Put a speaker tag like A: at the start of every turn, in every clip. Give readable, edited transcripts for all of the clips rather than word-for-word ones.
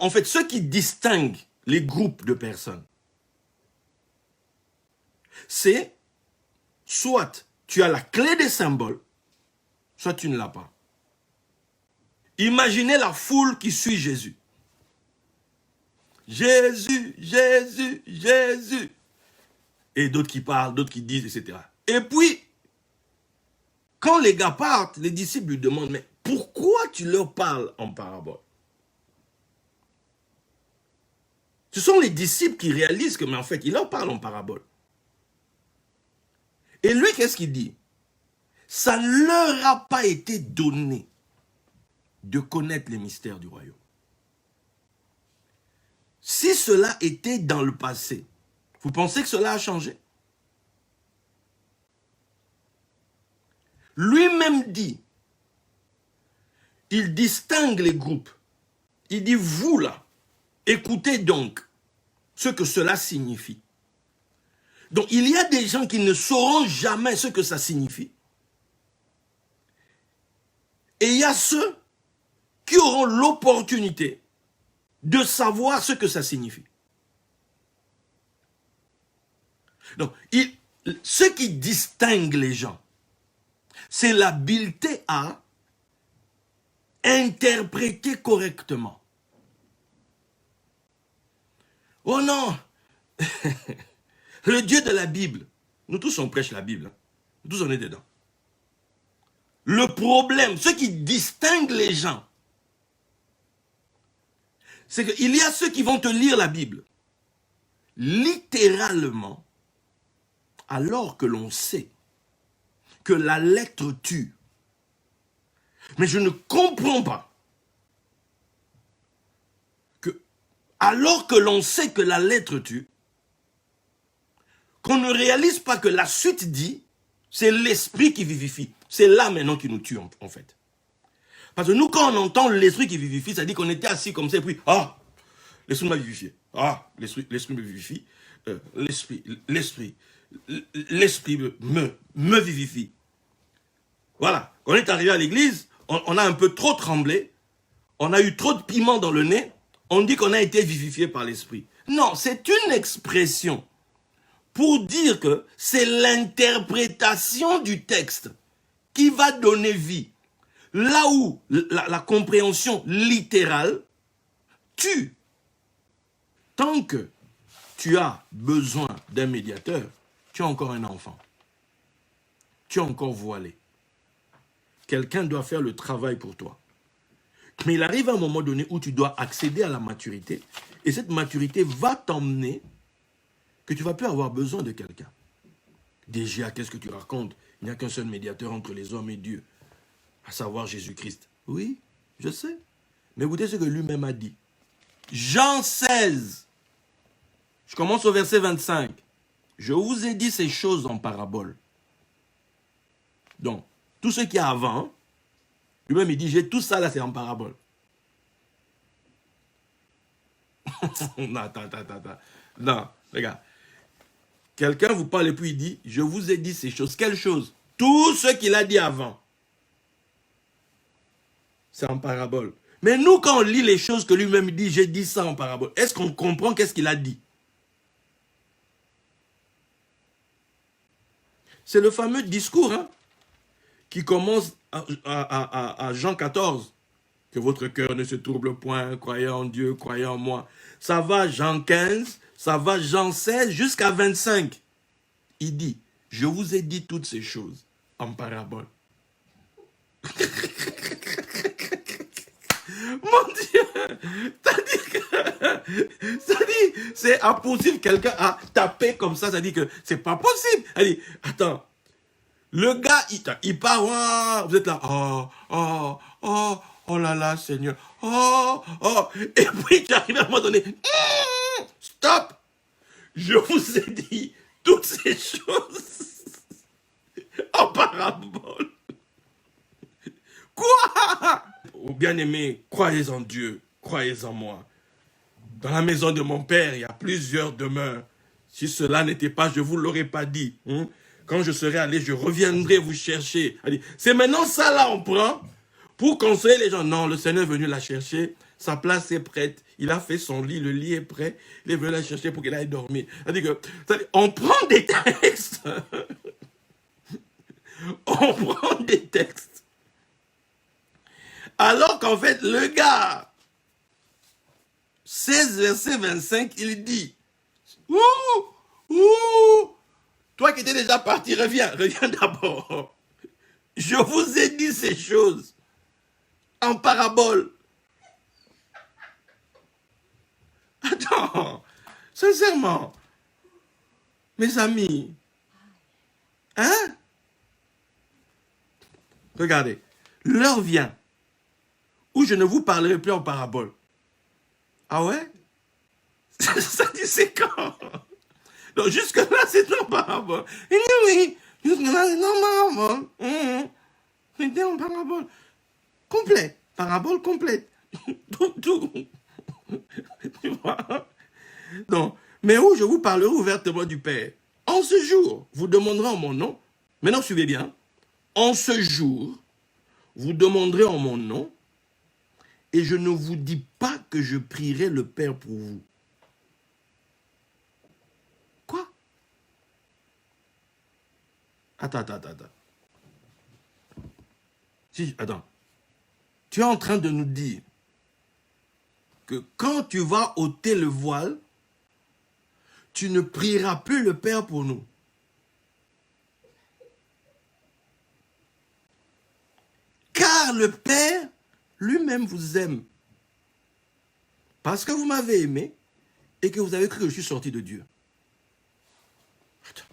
A: Donc, en fait, ce qui distingue les groupes de personnes, c'est soit tu as la clé des symboles, soit tu ne l'as pas. Imaginez la foule qui suit Jésus. Jésus, Jésus, Jésus. Et d'autres qui parlent, d'autres qui disent, etc. Et puis, quand les gars partent, les disciples lui demandent, mais pourquoi tu leur parles en parabole? Ce sont les disciples qui réalisent que, mais en fait, il leur parle en parabole. Et lui, qu'est-ce qu'il dit? Ça ne leur a pas été donné de connaître les mystères du royaume. Si cela était dans le passé, vous pensez que cela a changé? Lui-même dit, il distingue les groupes. Il dit, vous là, écoutez donc ce que cela signifie. Donc il y a des gens qui ne sauront jamais ce que ça signifie. Et il y a ceux qui auront l'opportunité de savoir ce que ça signifie. Donc, ce qui distingue les gens, c'est l'habileté à interpréter correctement. Oh non, le Dieu de la Bible, nous tous on prêche la Bible, hein. Nous tous on est dedans. Le problème, ce qui distingue les gens, c'est qu'il y a ceux qui vont te lire la Bible littéralement, alors que l'on sait que la lettre tue. Mais je ne comprends pas que, alors que l'on sait que la lettre tue, qu'on ne réalise pas que la suite dit, c'est l'esprit qui vivifie. C'est là maintenant qui nous tue en fait. Parce que nous, quand on entend l'esprit qui vivifie, ça dit qu'on était assis comme ça, et puis, ah, l'esprit m'a vivifié. Ah, l'esprit me vivifie. L'esprit me vivifie. Voilà. Quand on est arrivé à l'église, on a un peu trop tremblé, on a eu trop de piment dans le nez, on dit qu'on a été vivifié par l'esprit. Non, c'est une expression pour dire que c'est l'interprétation du texte qui va donner vie. Là où la compréhension littérale tue. Tant que tu as besoin d'un médiateur, tu es encore un enfant. Tu es encore voilé. Quelqu'un doit faire le travail pour toi. Mais il arrive à un moment donné où tu dois accéder à la maturité. Et cette maturité va t'emmener que tu ne vas plus avoir besoin de quelqu'un. Déjà, qu'est-ce que tu racontes? Il n'y a qu'un seul médiateur entre les hommes et Dieu, à savoir Jésus-Christ. Oui, je sais. Mais écoutez ce que lui-même a dit. Jean 16. Je commence au verset 25. Je vous ai dit ces choses en parabole. Donc, tout ce qu'il y a avant, lui-même il dit, j'ai tout ça là, c'est en parabole. Non, attends. Non, regarde. Quelqu'un vous parle et puis il dit, je vous ai dit ces choses. Quelles choses? Tout ce qu'il a dit avant. C'est en parabole. Mais nous, quand on lit les choses que lui-même dit, j'ai dit ça en parabole, est-ce qu'on comprend qu'est-ce qu'il a dit? C'est le fameux discours hein, qui commence à Jean 14. Que votre cœur ne se trouble point, croyez en Dieu, croyez en moi. Ça va Jean 15, ça va Jean 16 jusqu'à 25. Il dit, je vous ai dit toutes ces choses en parabole. Mon Dieu, ça dit, c'est impossible, quelqu'un a tapé comme ça dit que c'est pas possible. Elle dit, attends, le gars, il part, vous êtes là, oh là là, Seigneur, oh, et puis tu arrives à un moment donné, stop, je vous ai dit toutes ces choses en parabole. Quoi? Oh, bien-aimé, croyez en Dieu, croyez en moi. Dans la maison de mon père, il y a plusieurs demeures. Si cela n'était pas, je ne vous l'aurais pas dit. Quand je serai allé, je reviendrai vous chercher. C'est maintenant ça là, on prend pour consoler les gens. Non, le Seigneur est venu la chercher. Sa place est prête. Il a fait son lit, le lit est prêt. Il est venu la chercher pour qu'il aille dormir. On prend des textes. On prend des textes. Alors qu'en fait, le gars, 16 verset 25, il dit, ouh, ouh, toi qui étais déjà parti, reviens d'abord. Je vous ai dit ces choses en parabole. Attends, sincèrement, mes amis, hein? Regardez, l'heure vient où je ne vous parlerai plus en parabole. Ah ouais? Ça dit c'est quand? Donc jusque-là, c'est en parabole. Il dit oui, jusque-là, c'est en parabole. C'était en parabole. Complète. Parabole complète. Tout. Tu vois? Donc, mais où je vous parlerai ouvertement du Père. En ce jour, vous demanderez en mon nom. Maintenant, suivez bien. En ce jour, vous demanderez en mon nom, et je ne vous dis pas que je prierai le Père pour vous. Quoi? Attends. Attends. Tu es en train de nous dire que quand tu vas ôter le voile, tu ne prieras plus le Père pour nous. Car le Père lui-même vous aime. Parce que vous m'avez aimé et que vous avez cru que je suis sorti de Dieu. Attends.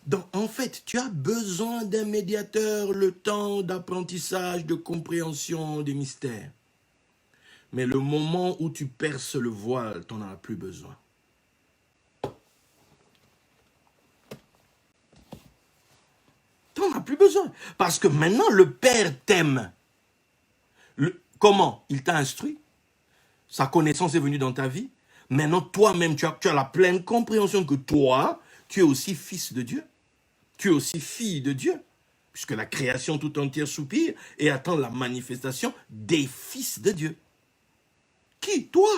A: Donc, en fait, tu as besoin d'un médiateur, le temps d'apprentissage, de compréhension des mystères. Mais le moment où tu perces le voile, tu n'en as plus besoin. Tu n'en as plus besoin. Parce que maintenant, le Père t'aime. Comment? Il t'a instruit. Sa connaissance est venue dans ta vie. Maintenant, toi-même, tu as la pleine compréhension que toi, tu es aussi fils de Dieu. Tu es aussi fille de Dieu. Puisque la création tout entière soupire et attend la manifestation des fils de Dieu. Qui? Toi.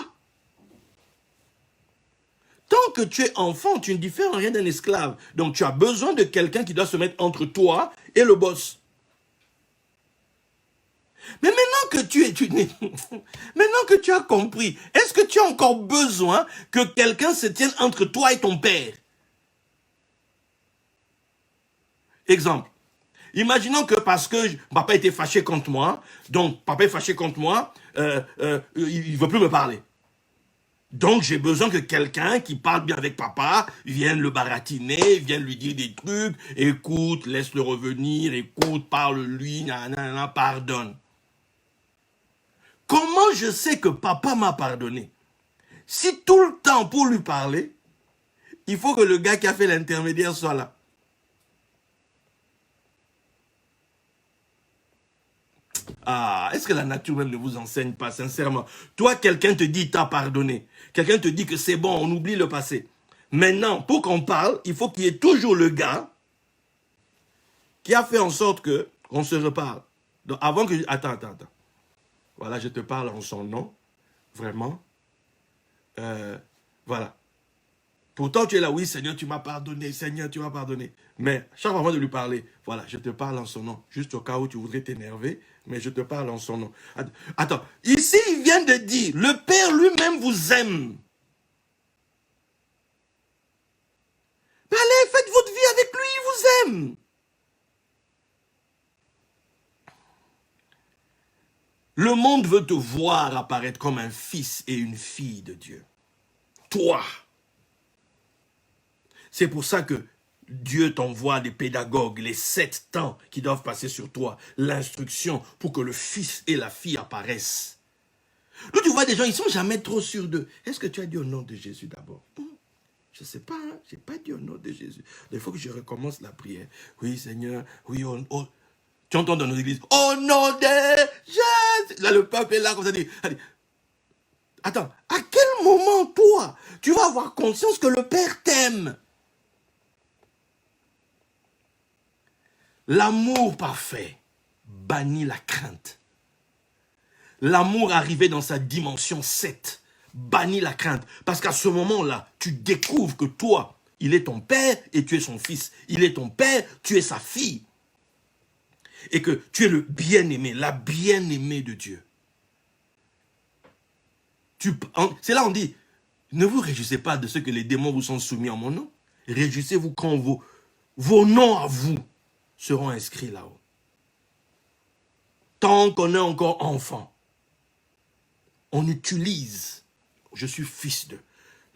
A: Tant que tu es enfant, tu ne diffères en rien d'un esclave. Donc tu as besoin de quelqu'un qui doit se mettre entre toi et le boss. Mais maintenant que tu as compris, est-ce que tu as encore besoin que quelqu'un se tienne entre toi et ton père? Exemple. Imaginons que parce que papa était fâché contre moi, donc papa est fâché contre moi, il ne veut plus me parler. Donc, j'ai besoin que quelqu'un qui parle bien avec papa vienne le baratiner, vienne lui dire des trucs, écoute, laisse-le revenir, écoute, parle-lui, pardonne. Comment je sais que papa m'a pardonné? Si tout le temps pour lui parler, il faut que le gars qui a fait l'intermédiaire soit là. Ah, est-ce que la nature même ne vous enseigne pas, sincèrement? Toi, quelqu'un te dit t'as pardonné. Quelqu'un te dit que c'est bon, on oublie le passé. Maintenant, pour qu'on parle, il faut qu'il y ait toujours le gars qui a fait en sorte qu'on se reparle. Donc, avant que... Attends. Voilà, je te parle en son nom. Vraiment. Voilà. Pourtant, tu es là, oui, Seigneur, tu m'as pardonné, Seigneur, tu m'as pardonné. Mais chaque fois avant de lui parler, voilà, je te parle en son nom. Juste au cas où tu voudrais t'énerver, mais je te parle en son nom. Attends, ici, il vient de dire, le Père lui-même vous aime. Allez, faites votre vie avec lui, il vous aime. Le monde veut te voir apparaître comme un fils et une fille de Dieu. Toi. C'est pour ça que Dieu t'envoie des pédagogues, les 7 temps qui doivent passer sur toi, l'instruction pour que le fils et la fille apparaissent. Là, tu vois des gens, ils ne sont jamais trop sûrs d'eux. Est-ce que tu as dit au nom de Jésus d'abord? Je ne sais pas, hein? Je n'ai pas dit au nom de Jésus. Il faut que je recommence la prière. Oui, Seigneur, oui, tu entends dans nos églises, au nom de Jésus. Là, le peuple est là, comme ça dit. Attends, à quel moment, toi, tu vas avoir conscience que le Père t'aime? L'amour parfait bannit la crainte. L'amour arrivé dans sa dimension 7 bannit la crainte. Parce qu'à ce moment-là, tu découvres que toi, il est ton père et tu es son fils. Il est ton père, tu es sa fille. Et que tu es le bien-aimé, la bien-aimée de Dieu. C'est là on dit, ne vous réjouissez pas de ce que les démons vous sont soumis en mon nom. Réjouissez-vous quand vos noms à vous seront inscrits là-haut. Tant qu'on est encore enfant, on utilise, je suis fils d'eux.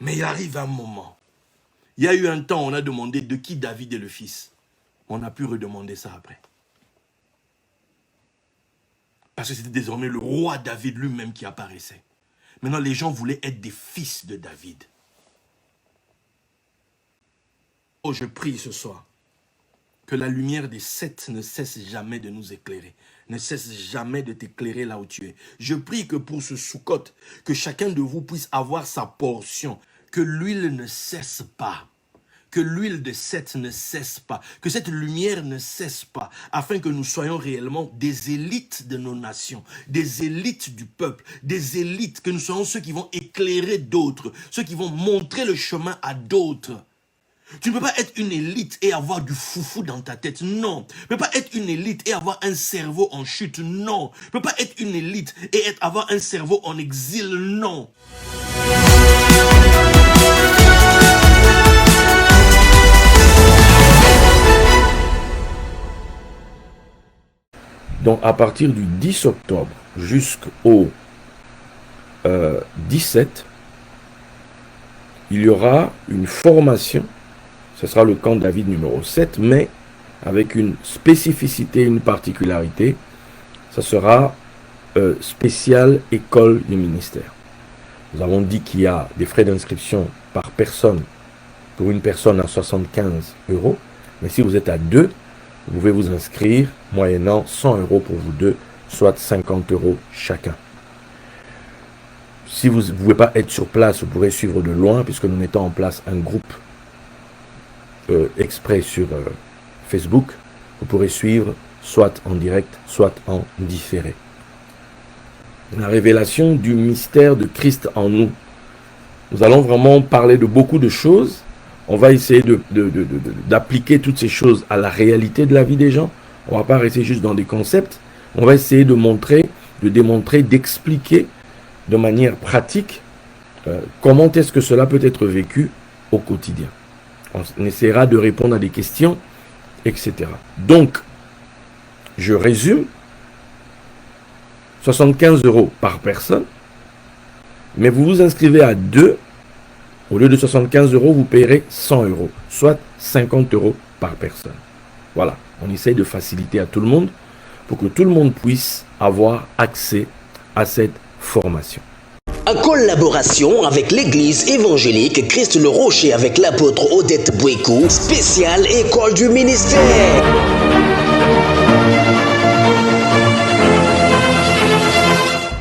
A: Mais il arrive un moment. Il y a eu un temps, on a demandé de qui David est le fils. On a pu redemander ça après. Parce que c'était désormais le roi David lui-même qui apparaissait. Maintenant, les gens voulaient être des fils de David. Oh, je prie ce soir que la lumière des 7 ne cesse jamais de nous éclairer. Ne cesse jamais de t'éclairer là où tu es. Je prie que pour ce Soukhot, que chacun de vous puisse avoir sa portion. Que l'huile ne cesse pas. Que l'huile de 7 ne cesse pas. Que cette lumière ne cesse pas. Afin que nous soyons réellement des élites de nos nations. Des élites du peuple. Des élites. Que nous soyons ceux qui vont éclairer d'autres. Ceux qui vont montrer le chemin à d'autres. Tu ne peux pas être une élite et avoir du foufou dans ta tête. Non. Tu ne peux pas être une élite et avoir un cerveau en chute. Non. Tu ne peux pas être une élite et avoir un cerveau en exil. Non.
B: Donc à partir du 10 octobre jusqu'au 17, il y aura une formation. Ce sera le camp David numéro 7, mais avec une spécificité, une particularité. Ça sera spécial école du ministère. Nous avons dit qu'il y a des frais d'inscription par personne, pour une personne à 75 €. Mais si vous êtes à 2, vous pouvez vous inscrire moyennant 100 € pour vous deux, soit 50 € chacun. Si vous ne pouvez pas être sur place, vous pourrez suivre de loin, puisque nous mettons en place un groupe exprès sur Facebook. Vous pourrez suivre soit en direct, soit en différé. La révélation du mystère de Christ en nous. Nous allons vraiment parler de beaucoup de choses. On va essayer d'appliquer toutes ces choses à la réalité de la vie des gens. On ne va pas rester juste dans des concepts. On va essayer de montrer, de démontrer, d'expliquer de manière pratique comment est-ce que cela peut être vécu au quotidien. On essaiera de répondre à des questions, etc. Donc, je résume, 75 € par personne, mais vous vous inscrivez à 2, au lieu de 75 €, vous payerez 100 €, soit 50 € par personne. Voilà, on essaye de faciliter à tout le monde pour que tout le monde puisse avoir accès à cette formation.
C: En collaboration avec l'église évangélique Christ le Rocher avec l'apôtre Odette Bouékou, spéciale école du ministère.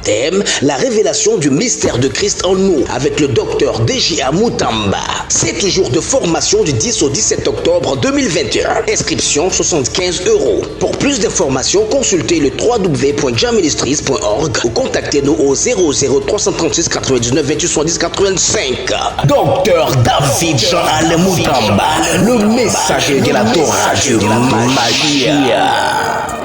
C: Thème, la révélation du mystère de Christ en nous avec le docteur D.J.A. Moutamba. 7 jours de formation du 10 au 17 octobre 2021. Inscription 75 €. Pour plus d'informations, consultez le www.jamministries.org ou contactez-nous au 00 336 99 28 70 85. Docteur David Jean-Alain Moutamba, le messager de la Torah du Magia.